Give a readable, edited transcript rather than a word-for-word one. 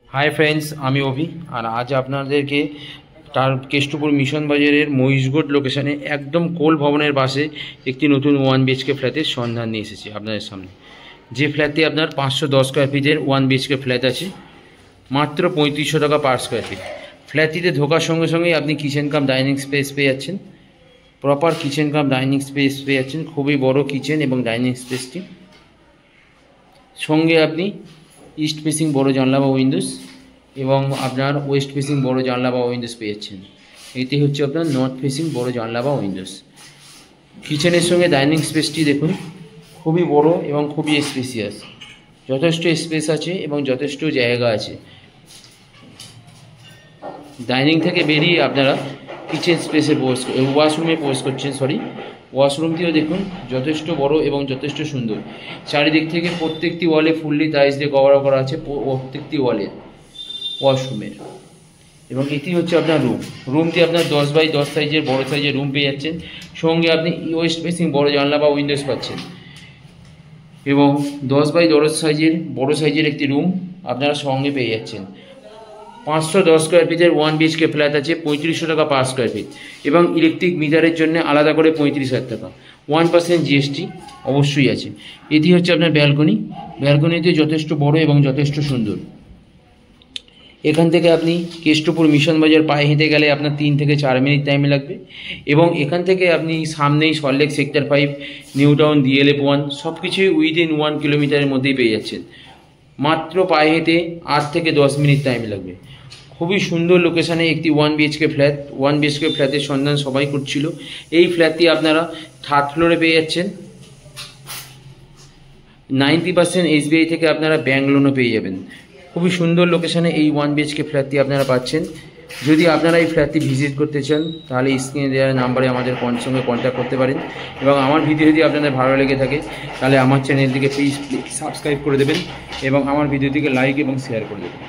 Hi friends आमी अभि और आज आपनादेरके केष्टपुर मिशन बाजारेर महिषगढ़ लोकेशने एकदम कोल भवनेर पाशे एक नतून 1 BHK फ्लैटेर सन्धान निये एसेछि आपनादेर सामने। जे फ्लैटटी आपनार 510 स्क्वायर फिटेर 1 BHK फ्लैट आछे मात्र 3500 टाका पर स्क्वायर फिट। फ्लैटটিতে ঢোকার সঙ্গে সঙ্গেই আপনি কিচেন কাম ডাইনিং স্পেস পেয়ে যাচ্ছেন, proper kitchen cum dining space পেয়ে যাচ্ছেন, খুবই বড় কিচেন এবং ডাইনিং স্পেসটি সঙ্গে আপনি ইস্ট ফেসিং বড় জানলা বা উইন্ডোজ এবং আপনার ওয়েস্ট ফেসিং বড় জানলা বা উইন্ডোজ পেয়ে যাচ্ছেন। এটি হচ্ছে আপনার নর্থ ফেসিং বড় জানলা বা উইন্ডোজ। কিচেনের সঙ্গে ডাইনিং স্পেসটি দেখুন খুবই বড় এবং খুবই স্পেসিয়াস, যথেষ্ট স্পেস আছে এবং যথেষ্ট জায়গা আছে। ডাইনিং থেকে বেরিয়ে আপনারা কিচেন স্পেসে ওয়াশরুমে প্রবেশ করছেন। ওয়াশরুমটিও দেখুন যথেষ্ট বড় এবং যথেষ্ট সুন্দর। চারিদিক থেকে প্রত্যেকটি ওয়ালে ফুললি টাইলস দিয়ে কভার করা আছে প্রত্যেকটি ওয়ালে ওয়াশরুমের। এবং এটি হচ্ছে আপনার রুমটি আপনার 10 বাই 10 সাইজের বড় সাইজের রুম পেয়ে যাচ্ছেন। সঙ্গে আপনি ওয়েস্ট ফেসিং বড় জানলা বা উইন্ডোজ পাচ্ছেন এবং 10 বাই 10 সাইজের বড় সাইজের একটি রুম আপনারা সঙ্গে পেয়ে যাচ্ছেন। 510 স্কোয়ার ফিটের 1 BHK ফ্ল্যাট আছে 3500 টাকা পার স্কোয়ার ফিট এবং ইলেকট্রিক মিটারের জন্য আলাদা করে 35,000 টাকা। 1% GST অবশ্যই আছে। এটি হচ্ছে আপনার ব্যালকনিতে যথেষ্ট বড় এবং যথেষ্ট সুন্দর। এখান থেকে আপনি কেষ্টপুর মিশন বাজার পায়ে হেঁটে গেলে আপনার 3 থেকে 4 মিনিট টাইম লাগবে এবং এখান থেকে আপনি সামনেই Salt Lake sector 5 new town DLF 1 সব কিছুই উইদিন 1 কিলোমিটারের মধ্যেই পেয়ে যাচ্ছেন। মাত্র পায়ে হেঁটে 8 থেকে 10 মিনিট টাইম লাগবে। খুবই সুন্দর লোকেশানে একটি 1 BHK ফ্ল্যাট। 1 BHK ফ্ল্যাটের সন্ধান সবাই করছিল। এই ফ্ল্যাটটি আপনারা থার্ড ফ্লোরে পেয়ে যাচ্ছেন। 90% SBI থেকে আপনারা ব্যাংক লোনও পেয়ে যাবেন। খুবই সুন্দর লোকেশানে এই 1 BHK ফ্ল্যাটটি আপনারা পাচ্ছেন। যদি আপনারা এই ফ্ল্যাটটি ভিজিট করতে চান তাহলে স্ক্রিনে দেওয়া নাম্বারে আমাদের সঙ্গে কন্ট্যাক্ট করতে পারেন। এবং আমার ভিডিও যদি আপনাদের ভালো লেগে থাকে তাহলে আমার চ্যানেলটিকে প্লিজ সাবস্ক্রাইব করে দেবেন এবং আমার ভিডিওটিকে লাইক এবং শেয়ার করে দেবেন।